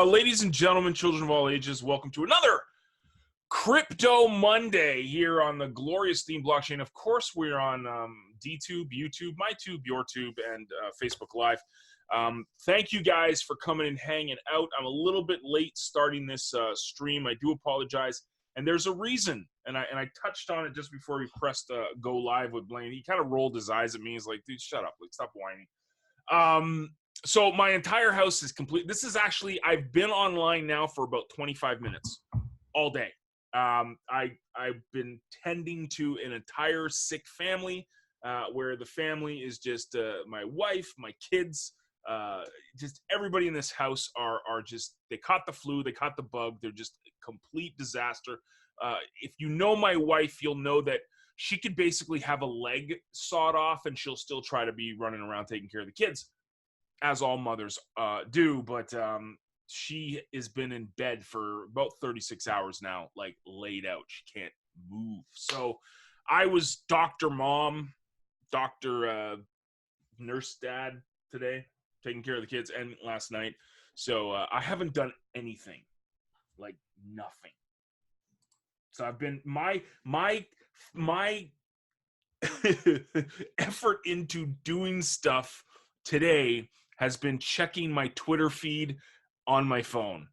Ladies and gentlemen, children of all ages, welcome to another Crypto Monday here on the glorious Steem blockchain. Of course, we're on DTube, YouTube, MyTube, YourTube, and Facebook Live. Thank you guys for coming and hanging out. I'm a little bit late starting this stream. I do apologize. And there's a reason. And I touched on it just before we pressed go live with Blaine. He kind of rolled his eyes at me. He's like, dude, shut up. Like, stop whining. So my entire house is complete. This is actually, I've been online now for about 25 minutes all day. I've been tending to an entire sick family, where the family is just my wife, my kids, just everybody in this house are just, they caught the flu, they caught the bug. They're just a complete disaster. If you know my wife, you'll know that she could basically have a leg sawed off and she'll still try to be running around taking care of the kids, as all mothers do. But she has been in bed for about 36 hours now, like laid out. She can't move. So I was Dr. Mom, Dr. Nurse Dad today, taking care of the kids, and last night. So I haven't done anything, like nothing. So I've been, my effort into doing stuff today has been checking my Twitter feed on my phone,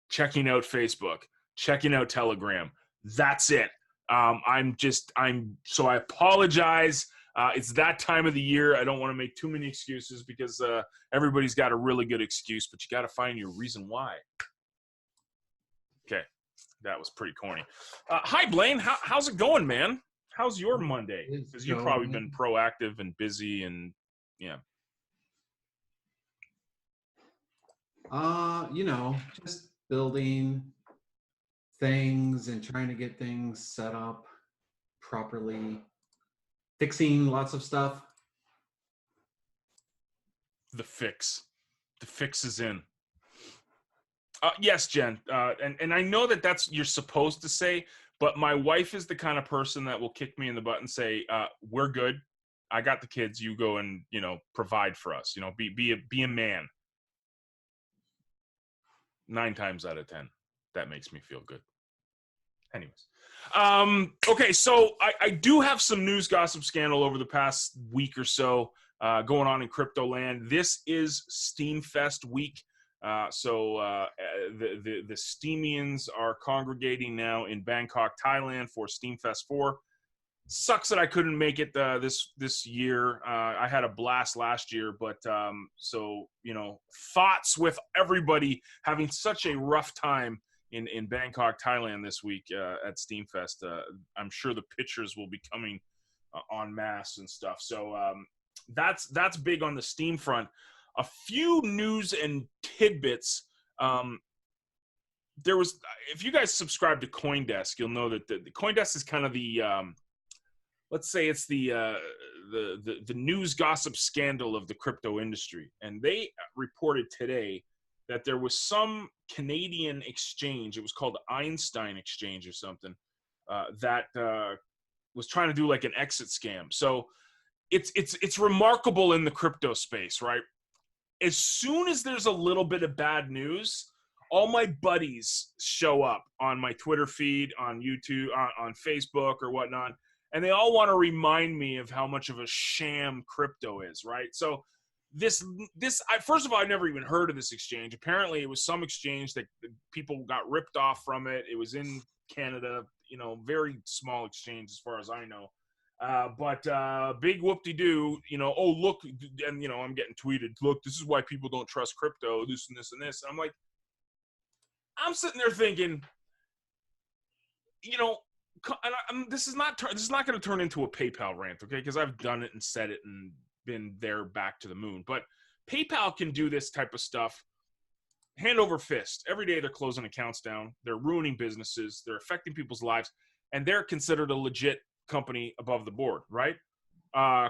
checking out Facebook, checking out Telegram. That's it. So I apologize. It's that time of the year. I don't want to make too many excuses because everybody's got a really good excuse, but you got to find your reason why. Okay. That was pretty corny. Hi, Blaine. How's it going, man? How's your Monday? Because you've probably been proactive and busy and, yeah. Just building things and trying to get things set up properly, fixing lots of stuff. The fix is in. Yes, Jen. And I know that's you're supposed to say, but my wife is the kind of person that will kick me in the butt and say, we're good. I got the kids. You go and, provide for us, be a man. 9 times out of 10, that makes me feel good. Anyways. Okay, so I do have some news, gossip, scandal over the past week or so going on in crypto land. This is Steem Fest week. So the Steemians are congregating now in Bangkok, Thailand for Steem Fest 4. Sucks that I couldn't make it this year. I had a blast last year, but thoughts with everybody having such a rough time in Bangkok, Thailand this week at Steem Fest. I'm sure the pictures will be coming en masse and stuff. So that's big on the Steem front. A few news and tidbits. There was, if you guys subscribe to CoinDesk, you'll know that the CoinDesk is kind of the let's say it's the news, gossip, scandal of the crypto industry. And they reported today that there was some Canadian exchange, it was called Einstein Exchange or something, that was trying to do like an exit scam. So it's remarkable in the crypto space, right? As soon as there's a little bit of bad news, all my buddies show up on my Twitter feed, on YouTube, on Facebook or whatnot, and they all want to remind me of how much of a sham crypto is, right? So first of all, I never even heard of this exchange. Apparently, it was some exchange that people got ripped off from it. It was in Canada, very small exchange as far as I know. But big whoop-de-doo, oh, look, and, I'm getting tweeted, look, this is why people don't trust crypto, this and this and this. And I'm like, I'm sitting there thinking, this is not going to turn into a PayPal rant, okay? Because I've done it and said it and been there back to the moon. But PayPal can do this type of stuff hand over fist. Every day they're closing accounts down. They're ruining businesses. They're affecting people's lives. And they're considered a legit company above the board, right?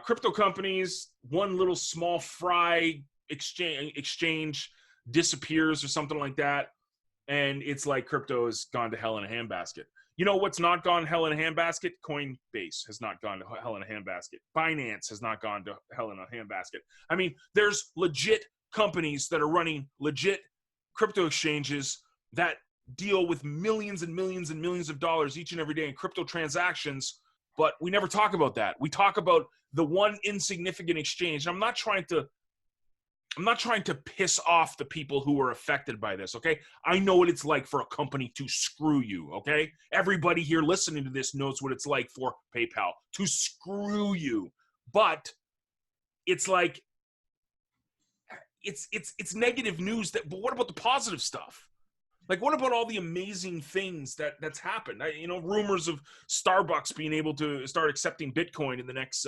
Crypto companies, one little small fry exchange disappears or something like that, and it's like crypto has gone to hell in a handbasket. You know what's not gone hell in a handbasket? Coinbase has not gone to hell in a handbasket. Binance has not gone to hell in a handbasket. I mean, there's legit companies that are running legit crypto exchanges that deal with millions and millions and millions of dollars each and every day in crypto transactions, but we never talk about that. We talk about the one insignificant exchange. And I'm not trying to piss off the people who are affected by this, okay? I know what it's like for a company to screw you, okay? Everybody here listening to this knows what it's like for PayPal to screw you. But it's like, it's negative news. But what about the positive stuff? Like, what about all the amazing things that's happened? Rumors of Starbucks being able to start accepting Bitcoin in the next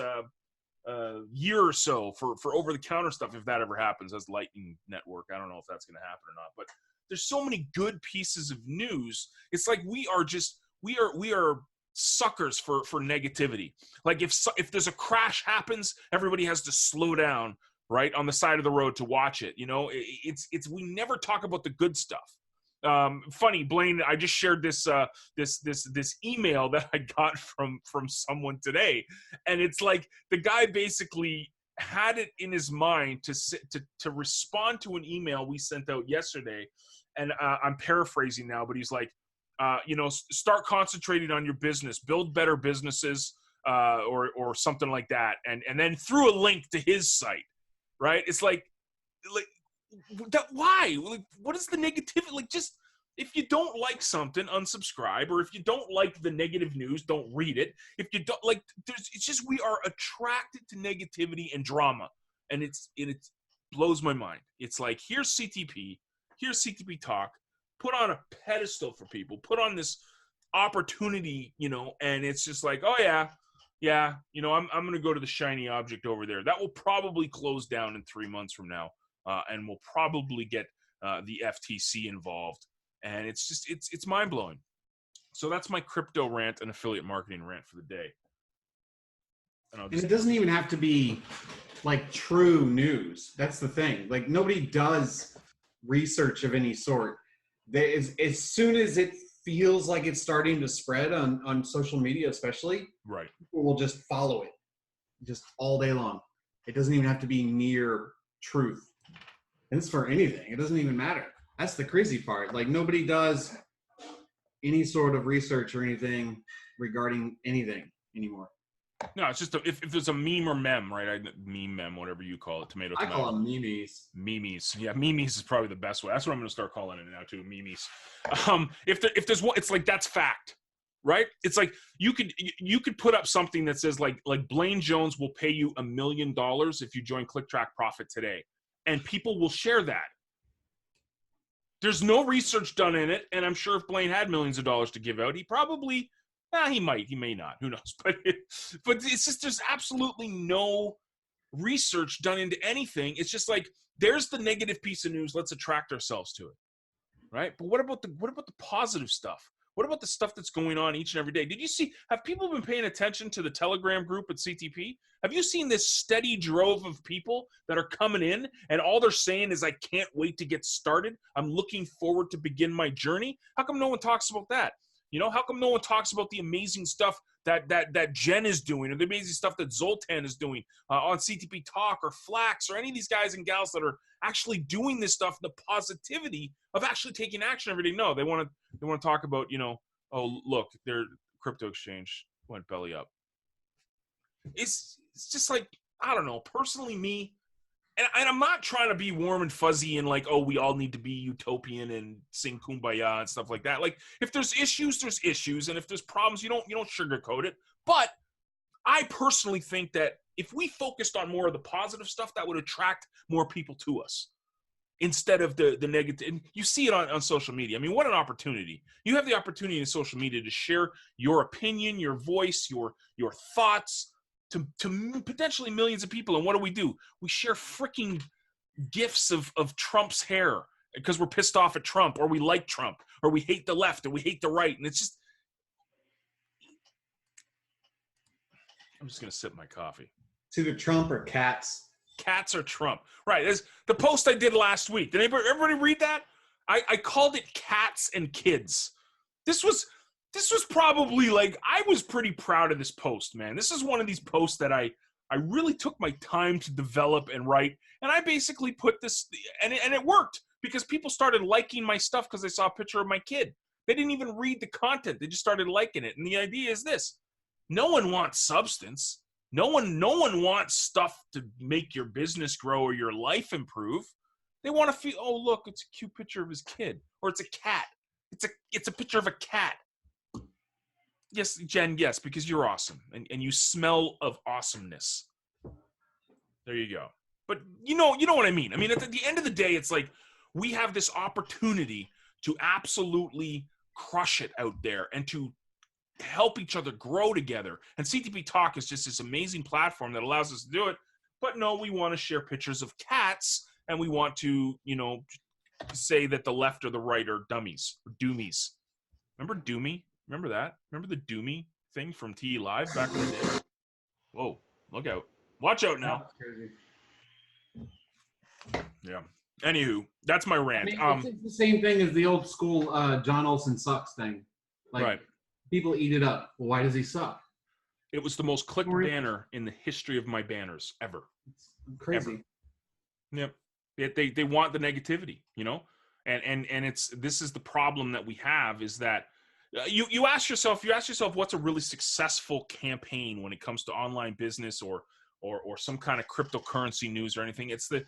year or so for over-the-counter stuff, if that ever happens, as Lightning Network. I don't know if that's going to happen or not, but there's so many good pieces of news. It's like we are suckers for negativity. Like if there's a crash happens, everybody has to slow down right on the side of the road to watch it. It's we never talk about the good stuff. Funny, Blaine, I just shared this email that I got from someone today, and it's like the guy basically had it in his mind to respond to an email we sent out yesterday, and I'm paraphrasing now, but he's like, start concentrating on your business, build better businesses, or something like that, and then threw a link to his site, right? It's like that. Why? Like, what is the negativity? Like, just if you don't like something, unsubscribe, or if you don't like the negative news, don't read it. If you don't like, it's just we are attracted to negativity and drama, and it blows my mind. It's like, here's CTP talk, put on a pedestal for people, put on this opportunity, and it's just like, oh yeah, I'm gonna go to the shiny object over there. That will probably close down in 3 months from now. And we'll probably get the FTC involved. And it's just, it's mind-blowing. So that's my crypto rant and affiliate marketing rant for the day. And it doesn't even have to be like true news. That's the thing. Like, nobody does research of any sort. As soon as it feels like it's starting to spread on social media, especially, right, people will just follow it just all day long. It doesn't even have to be near truth. And it's for anything. It doesn't even matter. That's the crazy part. Like, nobody does any sort of research or anything regarding anything anymore. No, it's just if there's a meme or mem, right? Meme, whatever you call it. Tomato. I call them memes. Memes. Yeah, memes is probably the best way. That's what I'm going to start calling it now too. Memes. If there's one, it's like, that's fact, right? It's like you could put up something that says like Blaine Jones will pay you $1 million if you join ClickTrack Profit today. And people will share that. There's no research done in it, and I'm sure if Blaine had millions of dollars to give out, he probably, he may not, who knows? But it's just, there's absolutely no research done into anything. It's just like, there's the negative piece of news. Let's attract ourselves to it, right? But what about the positive stuff? What about the stuff that's going on each and every day? Have people been paying attention to the Telegram group at CTP? Have you seen this steady drove of people that are coming in, and all they're saying is, I can't wait to get started. I'm looking forward to begin my journey. How come no one talks about that? How come no one talks about the amazing stuff that Jen is doing, or the amazing stuff that Zoltan is doing on CTP Talk or Flax, or any of these guys and gals that are actually doing this stuff, the positivity of actually taking action every day? No, they want to talk about, oh, look, their crypto exchange went belly up. It's just like, I don't know, personally me, and I'm not trying to be warm and fuzzy and like, oh, we all need to be utopian and sing Kumbaya and stuff like that. Like, if there's issues, there's issues, and if there's problems, you don't sugarcoat it. But I personally think that if we focused on more of the positive stuff, that would attract more people to us instead of the negative. And you see it on social media. I mean, what an opportunity. You have the opportunity in social media to share your opinion, your voice, your thoughts to potentially millions of people. And what do? We share freaking gifs of Trump's hair because we're pissed off at Trump, or we like Trump, or we hate the left, or we hate the right. And it's just, I'm just going to sip my coffee. It's either Trump or cats. Cats or Trump. Right. There's the post I did last week. Did everybody read that? I called it Cats and Kids. This was probably, like, I was pretty proud of this post, man. This is one of these posts that I really took my time to develop and write. And I basically put this, and it worked. because people started liking my stuff because they saw a picture of my kid. They didn't even read the content. They just started liking it. And the idea is this. No one wants substance. No one wants stuff to make your business grow or your life improve. They want to feel, oh, look, it's a cute picture of his kid. Or it's a cat. It's a picture of a cat. Yes, Jen, yes, because you're awesome. And you smell of awesomeness. There you go. But you know what I mean. I mean, at the end of the day, it's like we have this opportunity to absolutely crush it out there and to help each other grow together. And CTP Talk is just this amazing platform that allows us to do it. But no, we want to share pictures of cats, and we want to, say that the left or the right are dummies or doomies. Remember Doomy? Remember that? Remember the Doomy thing from TE Live back in the day? Whoa, look out. Watch out now. That's crazy. Yeah. Anywho, that's my rant. It's the same thing as the old school John Olsen sucks thing. Like, right. People eat it up. Well, why does he suck? It was the most clicked banner in the history of my banners ever. It's crazy. Ever. Yep. They want the negativity, and this is the problem that we have is that you ask yourself what's a really successful campaign when it comes to online business or some kind of cryptocurrency news or anything. It's the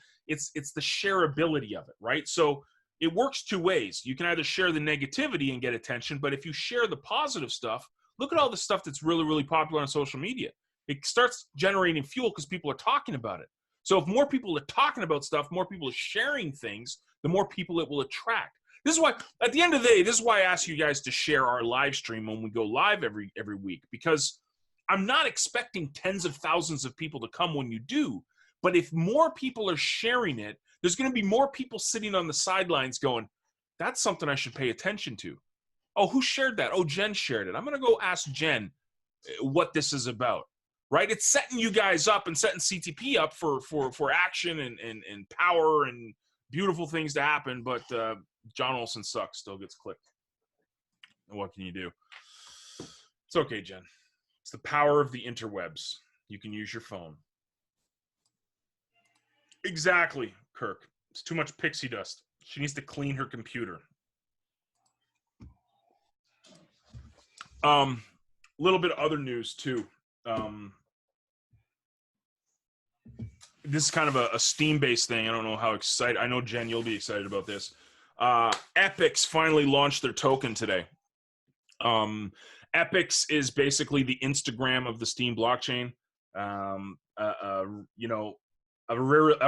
shareability of it, right? So it works two ways. You can either share the negativity and get attention, but if you share the positive stuff, look at all the stuff that's really, really popular on social media. It starts generating fuel because people are talking about it. So if more people are talking about stuff, more people are sharing things, the more people it will attract. This is why, at the end of the day, this is why I ask you guys to share our live stream when we go live every week, because I'm not expecting tens of thousands of people to come when you do. But if more people are sharing it, there's going to be more people sitting on the sidelines going, that's something I should pay attention to. Oh, who shared that? Oh, Jen shared it. I'm going to go ask Jen what this is about, right? It's setting you guys up and setting CTP up for action and power and beautiful things to happen. But John Olsen sucks, still gets clicked. And what can you do? It's okay, Jen. It's the power of the interwebs. You can use your phone. Exactly, Kirk. It's too much pixie dust. She needs to clean her computer. Little bit of other news too. This is kind of a Steam-based thing. I don't know how excited. I know, Jen, you'll be excited about this. Epix finally launched their token today. Epix is basically the Instagram of the Steem blockchain. A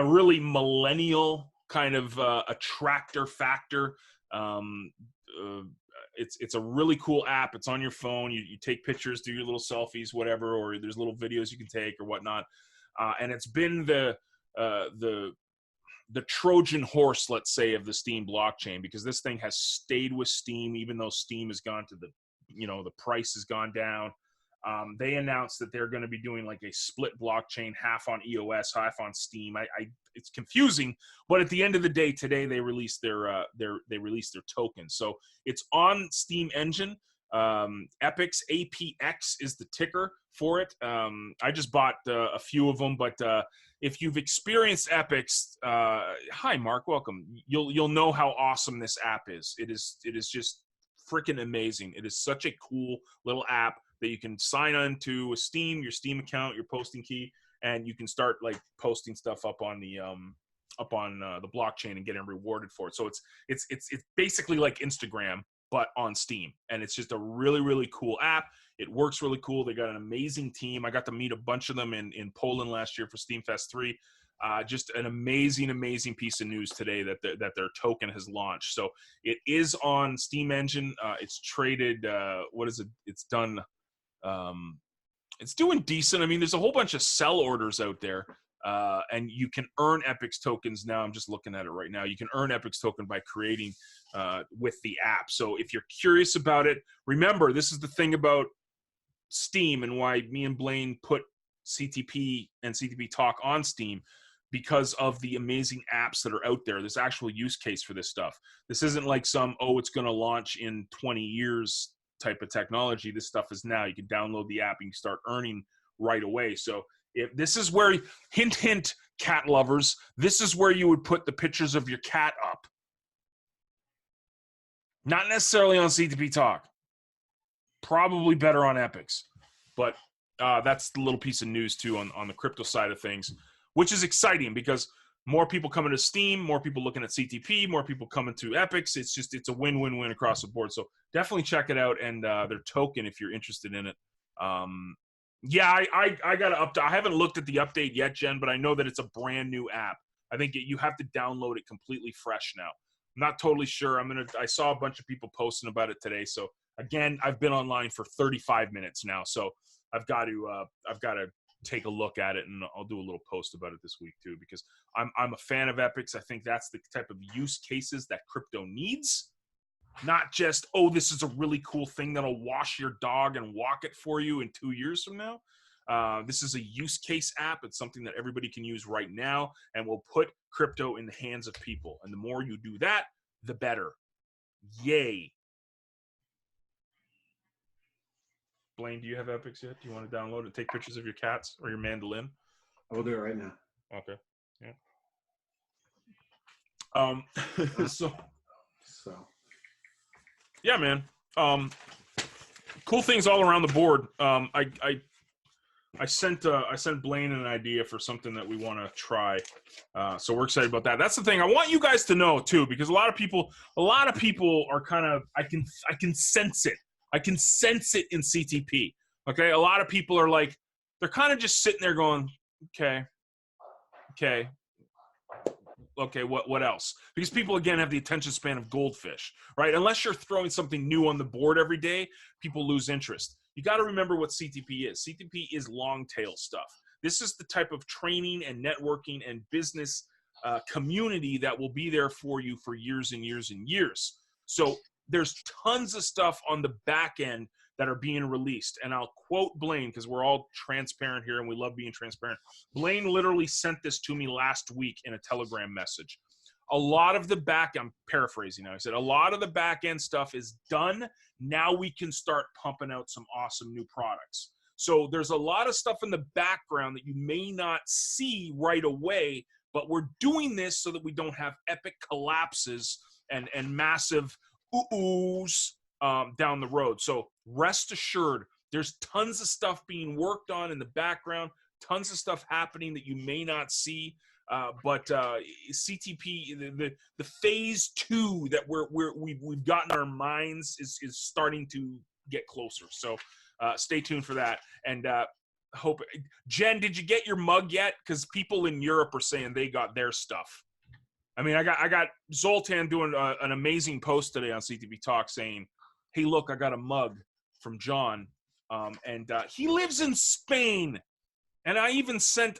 really millennial kind of attractor factor. It's a really cool app. It's on your phone. You take pictures, do your little selfies, whatever, or there's little videos you can take or whatnot. And it's been the Trojan horse, let's say, of the Steem blockchain, because this thing has stayed with Steem, even though Steem has gone to the price has gone down. They announced that they're going to be doing like a split blockchain, half on EOS, half on Steem. It's confusing, but at the end of the day, today they released their token. So it's on Steem Engine. Epix, APX is the ticker for it. I just bought a few of them, but if you've experienced Epix, hi Mark, welcome. You'll know how awesome this app is. It is just freaking amazing. It is such a cool little app that you can sign on to a Steem, your Steem account, your posting key, and you can start like posting stuff up on the blockchain and getting rewarded for it. So it's basically like Instagram, but on Steem. And it's just a really, really cool app. It works really cool. They got an amazing team. I got to meet a bunch of them in Poland last year for Steamfest 3. Just an amazing, amazing piece of news today that their token has launched. So it is on Steem Engine. It's traded, what is it? It's done. It's doing decent. I mean, there's a whole bunch of sell orders out there. And you can earn Epix tokens now. I'm just looking at it right now. You can earn Epix token by creating with the app. So if you're curious about it, remember, this is the thing about Steem and why me and Blaine put CTP and CTP Talk on Steem, because of the amazing apps that are out there. There's actual use case for this stuff. This isn't like it's going to launch in 20 years type of technology. This stuff is now. You can download the app and you can start earning right away. So if this is where, hint, hint, cat lovers, this is where you would put the pictures of your cat up. Not necessarily on CTP Talk. Probably better on Epics. But that's the little piece of news, too, on the crypto side of things, which is exciting because more people coming to Steem, more people looking at CTP, more people coming to Epics. It's a win-win-win across the board. So definitely check it out, and their token if you're interested in it. Yeah, I got to update. I haven't looked at the update yet, Jen, but I know that it's a brand new app. I think you have to download it completely fresh now. I'm not totally sure. I saw a bunch of people posting about it today. So again, I've been online for 35 minutes now, so I've got to take a look at it, and I'll do a little post about it this week too, because I'm a fan of Epics. I think that's the type of use cases that crypto needs. Not just, oh, this is a really cool thing that'll wash your dog and walk it for you in 2 years from now. This is a use case app. It's something that everybody can use right now, and will put crypto in the hands of people. And the more you do that, the better. Yay. Blaine, do you have Epics yet? Do you want to download it, take pictures of your cats or your mandolin? I will do it right now. Okay. Yeah. So. Yeah, man. Cool things all around the board. I sent Blaine an idea for something that we want to try. So we're excited about that. That's the thing. I want you guys to know too, because a lot of people are kind of, I can sense it. I can sense it in CTP. Okay. A lot of people are like, they're kind of just sitting there going, okay. What else? Because people, again, have the attention span of goldfish, right? Unless you're throwing something new on the board every day, people lose interest. You got to remember what CTP is. CTP is long tail stuff. This is the type of training and networking and business community that will be there for you for years and years and years. So there's tons of stuff on the back end that are being released. And I'll quote Blaine, because we're all transparent here and we love being transparent. Blaine literally sent this to me last week in a Telegram message. A lot of the I'm paraphrasing now. I said, a lot of the back end stuff is done. Now we can start pumping out some awesome new products. So there's a lot of stuff in the background that you may not see right away, but we're doing this so that we don't have epic collapses and massive oohs down the road. So rest assured, there's tons of stuff being worked on in the background, tons of stuff happening that you may not see. But CTP, the phase 2 that we've gotten our minds is starting to get closer. So stay tuned for that. And hope, Jen, did you get your mug yet? Because people in Europe are saying they got their stuff. I mean, I got Zoltan doing an amazing post today on CTP Talk saying, hey, look, I got a mug from John. And he lives in Spain. And I even sent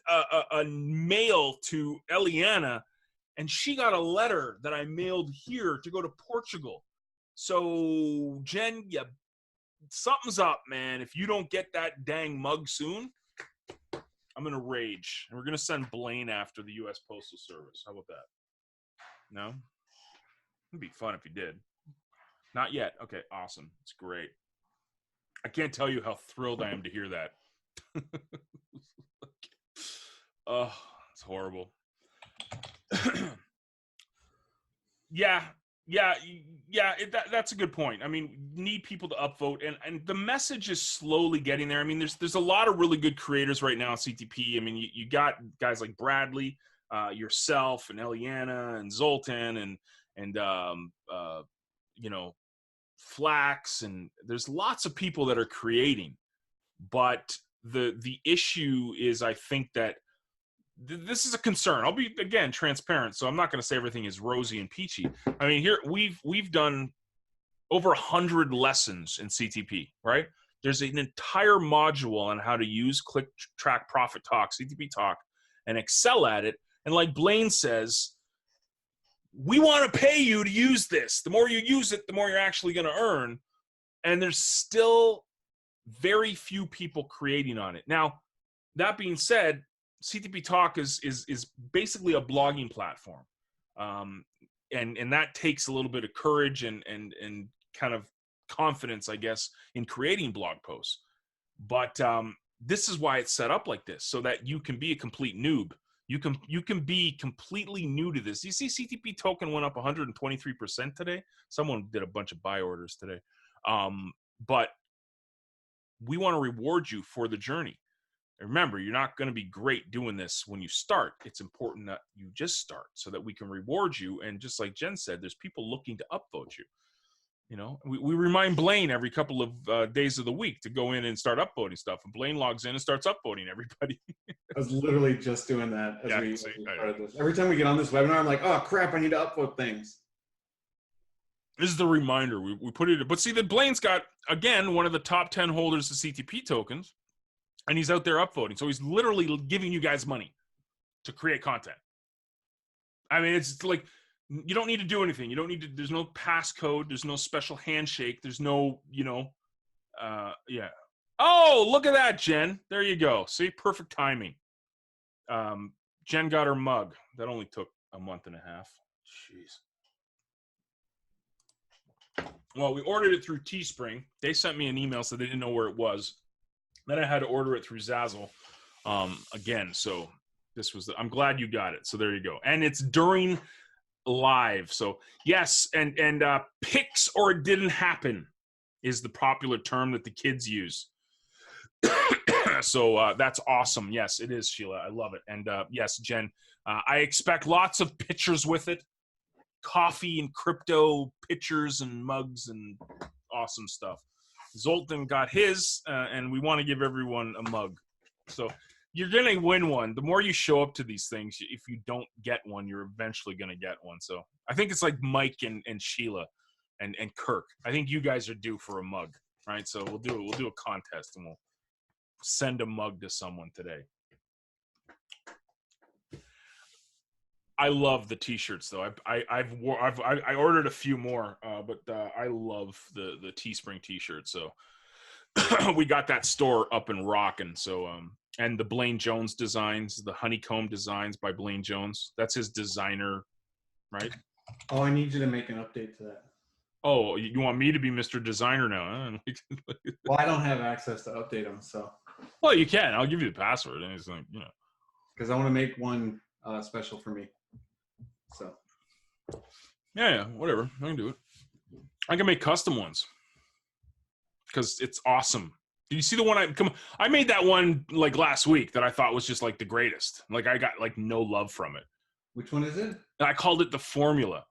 a mail to Eliana, and she got a letter that I mailed here to go to Portugal. So, Jen, something's up, man. If you don't get that dang mug soon, I'm going to rage. And we're going to send Blaine after the U.S. Postal Service. How about that? No? It'd be fun if you did. Not yet. Okay, awesome. It's great. I can't tell you how thrilled I am to hear that. Oh, it's horrible. That's a good point. I mean, need people to upvote, and the message is slowly getting there. I mean, there's a lot of really good creators right now on CTP. I mean, you got guys like Bradley, yourself, and Eliana, and Zoltan, and Flax, and there's lots of people that are creating. But the issue is, I think that this is a concern. I'll be, again, transparent, so I'm not going to say everything is rosy and peachy. I mean, here we've done over 100 lessons in CTP, right? There's an entire module on how to use Click, Track, Profit Talk, CTP Talk, and excel at it. And like Blaine says, we want to pay you to use this. The more you use it, the more you're actually going to earn. And there's still very few people creating on it. Now, that being said, CTP Talk is basically a blogging platform, and that takes a little bit of courage and kind of confidence, I guess, in creating blog posts. But this is why it's set up like this, so that you can be a complete noob. You can be completely new to this. You see CTP token went up 123% today. Someone did a bunch of buy orders today. But we want to reward you for the journey. And remember, you're not going to be great doing this when you start. It's important that you just start so that we can reward you. And just like Jen said, there's people looking to upvote you. You know, we remind Blaine every couple of days of the week to go in and start upvoting stuff. And Blaine logs in and starts upvoting everybody. I was literally just doing that as we started this. Every time we get on this webinar, I'm like, oh, crap, I need to upvote things. This is the reminder. We put it, but see that Blaine's got, again, one of the top 10 holders of CTP tokens, and he's out there upvoting. So he's literally giving you guys money to create content. I mean, it's like, you don't need to do anything. You don't need to, there's no passcode. There's no special handshake. There's no, yeah. Oh, look at that, Jen. There you go. See, perfect timing. Jen got her mug. That only took a month and a half. Jeez. Well, we ordered it through Teespring. They sent me an email, so they didn't know where it was. Then I had to order it through Zazzle again. So this was I'm glad you got it. So there you go. And it's during live. So yes, and pics or it didn't happen is the popular term that the kids use. So that's awesome. Yes, it is, Sheila. I love it. And yes, Jen, I expect lots of pictures with it. Coffee and crypto pictures and mugs and awesome stuff. Zoltan got his, and we want to give everyone a mug. So you're going to win one. The more you show up to these things, if you don't get one, you're eventually going to get one. So I think it's like Mike and Sheila and Kirk. I think you guys are due for a mug, right? So we'll do a contest, and we'll send a mug to someone today. I love the t-shirts though. I ordered a few more, but I love the Teespring t-shirts. So we got that store up and rocking. So and the Blaine Jones designs, the honeycomb designs by Blaine Jones. That's his designer, right? Oh, I need you to make an update to that. Oh, you want me to be Mr. Designer now? Huh? Well, I don't have access to update them, so. Well, you can. I'll give you the password. And it's like, because I want to make one special for me. So. Yeah, whatever. I can do it. I can make custom ones because it's awesome. Did you see the one I made that one like last week that I thought was just like the greatest. Like I got like no love from it. Which one is it? I called it the formula.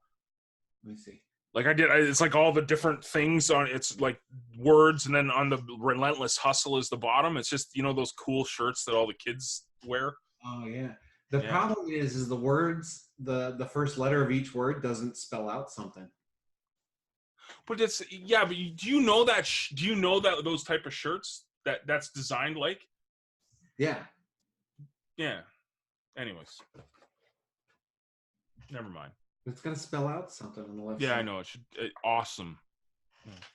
Let me see. Like it's like all the different things on, it's like words, and then on the relentless hustle is the bottom. It's just, those cool shirts that all the kids wear. Oh yeah. The problem is the words, the first letter of each word doesn't spell out something. But it's, yeah, but do you know that those type of shirts that's designed like? Yeah. Yeah. Anyways. Never mind. It's got to spell out something on the left side. Yeah, I know. It should. Awesome.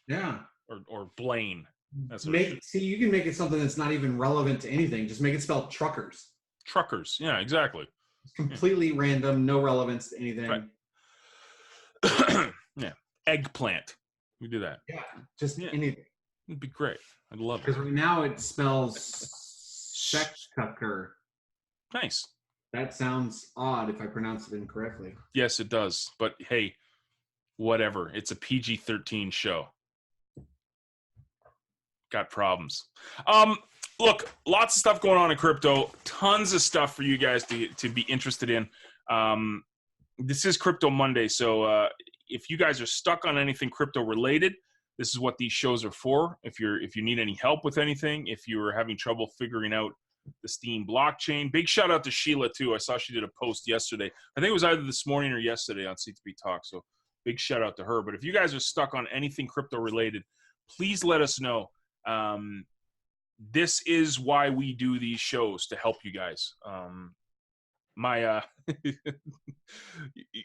Yeah. Or Blaine. That's what see, you can make it something that's not even relevant to anything. Just make it spell truckers. Truckers. Yeah, exactly. It's completely random, no relevance to anything. Right. Yeah. Eggplant. We do that. Yeah. Just anything. It'd be great. I'd love it. Because right now it spells sex tucker. Nice. That sounds odd if I pronounce it incorrectly. Yes, it does. But hey, whatever. It's a PG-13 show. Got problems. Look, lots of stuff going on in crypto. Tons of stuff for you guys to be interested in. This is Crypto Monday, so if you guys are stuck on anything crypto related, this is what these shows are for. If you need any help with anything, if you're having trouble figuring out the Steem blockchain, big shout out to Sheila too. I saw she did a post yesterday. I think it was either this morning or yesterday on CTP Talk. So big shout out to her. But if you guys are stuck on anything crypto related, please let us know. This is why we do these shows, to help you guys.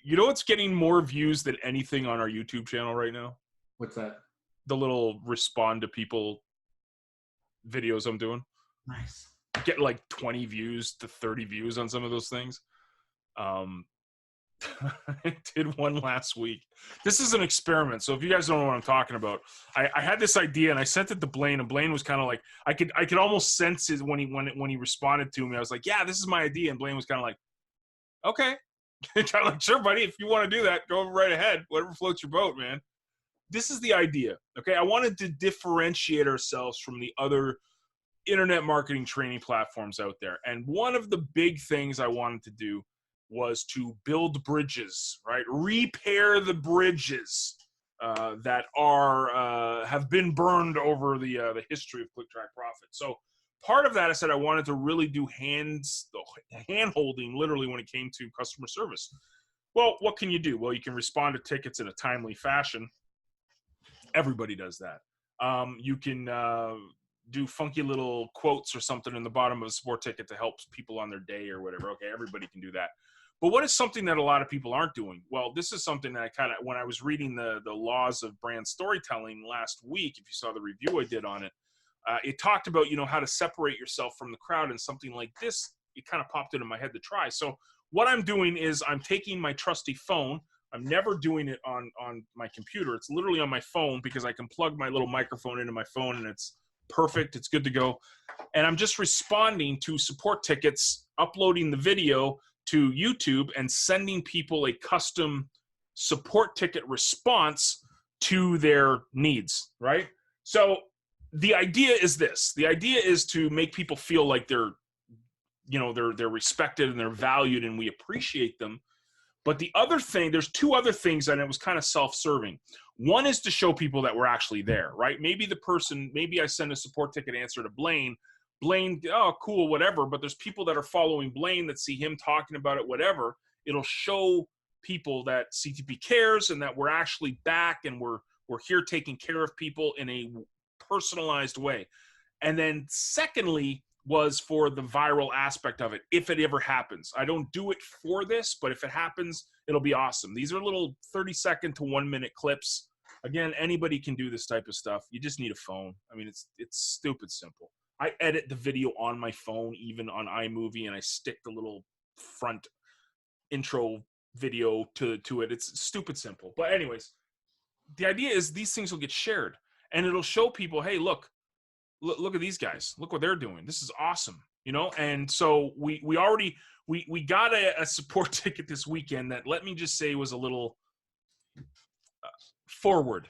You know what's getting more views than anything on our YouTube channel right now? What's that? The little respond to people videos I'm doing. Nice. Get like 20 views to 30 views on some of those things. I did one last week. This is an experiment, so if you guys don't know what I'm talking about, I had this idea and I sent it to Blaine, and Blaine was kind of like, I could almost sense it when he responded to me. I was like, yeah, this is my idea, and Blaine was kind of like, Okay. Like, sure, buddy, if you want to do that, go right ahead. Whatever floats your boat, man. This is the idea. Okay. I wanted to differentiate ourselves from the other internet marketing training platforms out there. And one of the big things I wanted to do was to build bridges, right? Repair the bridges that have been burned over the history of ClickTrack Profit. So part of that, I said I wanted to really do hand holding, literally, when it came to customer service. Well, what can you do? Well, you can respond to tickets in a timely fashion. Everybody does that. You can do funky little quotes or something in the bottom of a sport ticket to help people on their day or whatever. Okay, everybody can do that. But what is something that a lot of people aren't doing? Well, this is something that I kind of, when I was reading the laws of brand storytelling last week, if you saw the review I did on it, it talked about, how to separate yourself from the crowd, and something like this, it kind of popped into my head to try. So what I'm doing is I'm taking my trusty phone. I'm never doing it on my computer. It's literally on my phone, because I can plug my little microphone into my phone and it's perfect. It's good to go. And I'm just responding to support tickets, uploading the video to YouTube, and sending people a custom support ticket response to their needs, right? So the idea is this. The idea is to make people feel like they're respected and they're valued and we appreciate them. But the other thing, there's two other things, and it was kind of self-serving. One is to show people that we're actually there, right? Maybe I send a support ticket answer to Blaine. Blaine, oh, cool, whatever. But there's people that are following Blaine that see him talking about it, whatever. It'll show people that CTP cares and that we're actually back and we're here taking care of people in a personalized way. And then secondly, was for the viral aspect of it, if it ever happens. I don't do it for this, but if it happens, it'll be awesome. These are little 30-second to 1-minute clips. Again, anybody can do this type of stuff. You just need a phone. I mean, it's stupid simple. I edit the video on my phone, even on iMovie, and I stick the little front intro video to it. It's stupid simple. But anyways, the idea is these things will get shared, and it'll show people, hey, look at these guys. Look what they're doing. This is awesome, And so we got a support ticket this weekend that, let me just say, was a little forward.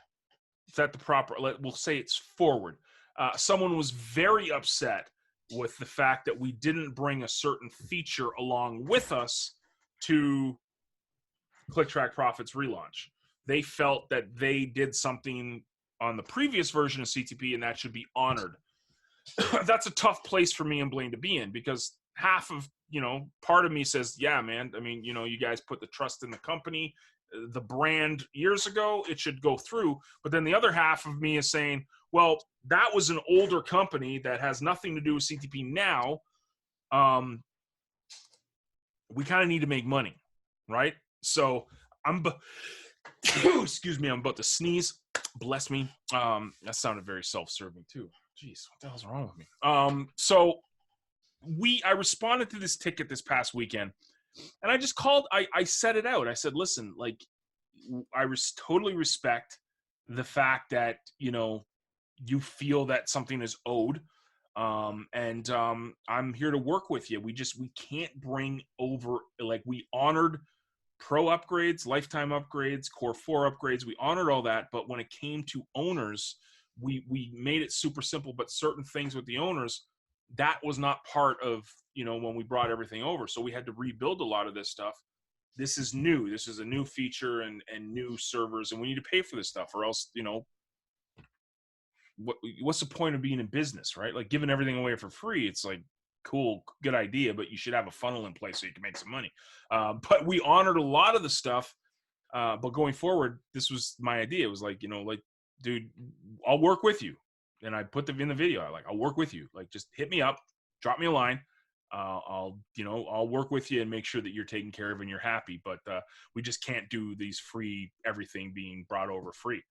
Is that the proper? We'll say it's forward. Someone was very upset with the fact that we didn't bring a certain feature along with us to ClickTrack Profit's relaunch. They felt that they did something on the previous version of CTP, and that should be honored. That's a tough place for me and Blaine to be in, because half of, part of me says, yeah, man, I mean, you guys put the trust in the company, the brand years ago, it should go through. But then the other half of me is saying, well, that was an older company that has nothing to do with CTP now. We kind of need to make money, right? So excuse me, I'm about to sneeze. Bless me. That sounded very self-serving too. Jeez, what the hell's wrong with me? So I responded to this ticket this past weekend, and I just called. I said it out. I said, listen, like, I totally respect the fact that you feel that something is owed, and I'm here to work with you. We can't bring over, like, we honored Pro upgrades, lifetime upgrades, Core 4 upgrades. We honored all that, but when it came to owners, we made it super simple. But certain things with the owners, that was not part of when we brought everything over. So we had to rebuild a lot of this stuff. This is new. This is a new feature and new servers, and we need to pay for this stuff, or else what's the point of being in business, right? Like, giving everything away for free, it's like, cool, good idea, but you should have a funnel in place so you can make some money. But we honored a lot of the stuff. But going forward, this was my idea. It was like, dude, I'll work with you. And I put them in the video. I'll work with you. Like, just hit me up, drop me a line. I'll work with you and make sure that you're taken care of and you're happy. But we just can't do these free, everything being brought over free.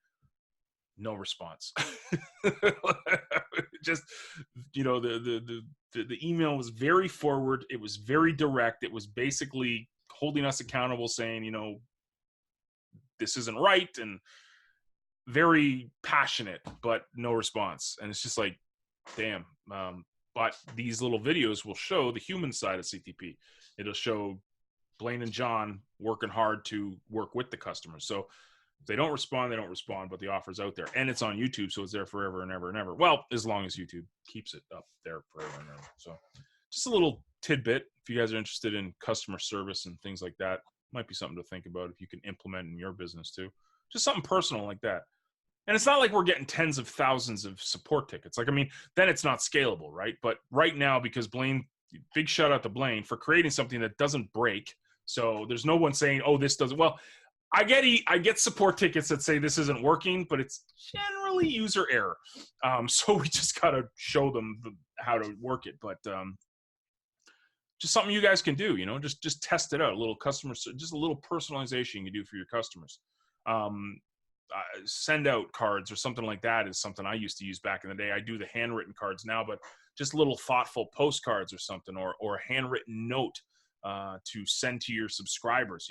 No response. Just, the email was very forward. It was very direct. It was basically holding us accountable, saying, this isn't right, and very passionate, but no response. And it's just like, damn. But these little videos will show the human side of CTP. It'll show Blaine and John working hard to work with the customers. So if they don't respond, they don't respond, but the offer's out there. And it's on YouTube, so it's there forever and ever and ever. Well, as long as YouTube keeps it up there forever and ever. So just a little tidbit. If you guys are interested in customer service and things like that, might be something to think about if you can implement in your business too. Just something personal like that. And it's not like we're getting tens of thousands of support tickets. Like, I mean, then it's not scalable, right? But right now, because Blaine, big shout out to Blaine for creating something that doesn't break. So there's no one saying, oh, this doesn't. Well, I get support tickets that say this isn't working, but it's generally user error. So we just got to show them how to work it. But just something you guys can do, just test it out. A little just a little personalization you can do for your customers. Send out cards or something like that is something I used to use back in the day. I do the handwritten cards now, but just little thoughtful postcards or something, or a handwritten note to send to your subscribers.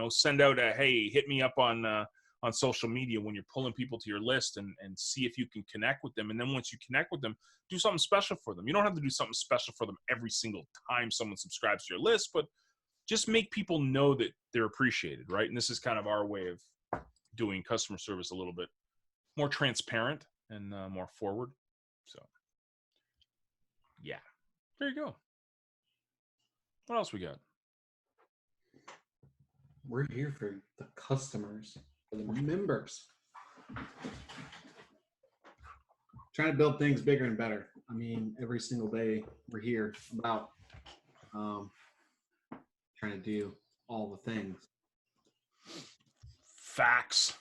Send out a, hey, hit me up on social media when you're pulling people to your list, and see if you can connect with them. And then once you connect with them, do something special for them. You don't have to do something special for them every single time someone subscribes to your list, but just make people know that they're appreciated, right? And this is kind of our way of doing customer service a little bit more transparent and more forward. So yeah, there you go. What else we got? We're here for the customers, for the members. Trying to build things bigger and better. I mean, every single day we're here about trying to do all the things. Facts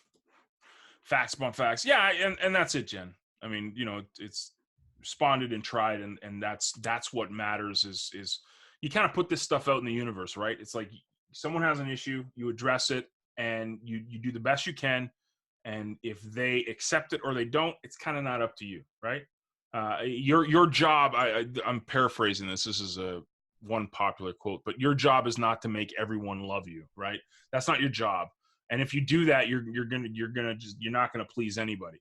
upon facts. Yeah, and that's it, Jen. I mean, it's responded and tried, and that's what matters is you kind of put this stuff out in the universe, right? It's like someone has an issue, you address it, and you do the best you can. And if they accept it or they don't, it's kind of not up to you, right? Your job, I'm paraphrasing this. This is one popular quote, but your job is not to make everyone love you, right? That's not your job. And if you do that, you're not gonna please anybody.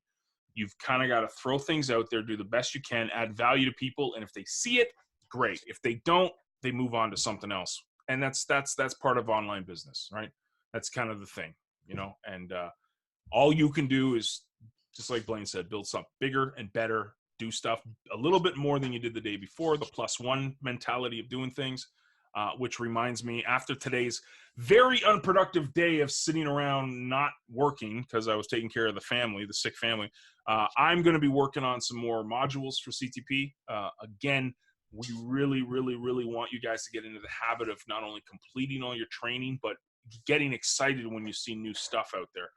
You've kind of got to throw things out there, do the best you can, add value to people, and if they see it, great. If they don't, they move on to something else. And that's part of online business, right? That's kind of the thing, and all you can do is, just like Blaine said, build something bigger and better, do stuff a little bit more than you did the day before, the +1 mentality of doing things, which reminds me, after today's very unproductive day of sitting around not working because I was taking care of the sick family, I'm going to be working on some more modules for CTP. Again, we really, really, really want you guys to get into the habit of not only completing all your training, but getting excited when you see new stuff out there.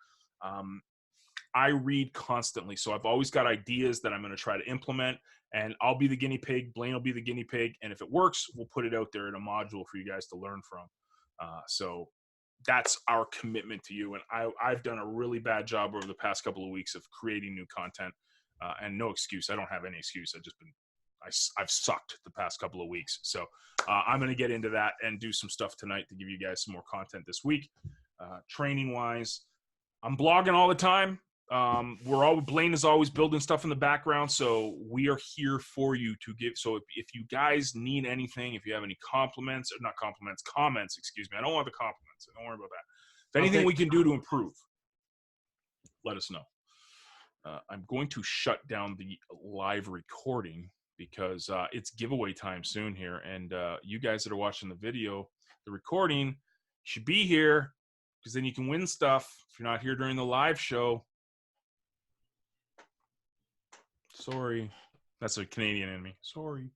I read constantly, so I've always got ideas that I'm going to try to implement, and I'll be the guinea pig. Blaine will be the guinea pig, and if it works, we'll put it out there in a module for you guys to learn from. So that's our commitment to you, and I've done a really bad job over the past couple of weeks of creating new content, and no excuse. I don't have any excuse. I've sucked the past couple of weeks. So I'm going to get into that and do some stuff tonight to give you guys some more content this week. Training wise, I'm blogging all the time. Blaine is always building stuff in the background, so we are here for you to give. So if you guys need anything, if you have any comments, excuse me. I don't want the compliments. Don't worry about that. If anything we can do to improve, let us know. I'm going to shut down the live recording because it's giveaway time soon here, and you guys that are watching the video, the recording, should be here because then you can win stuff if you're not here during the live show. Sorry. That's a Canadian in me. Sorry.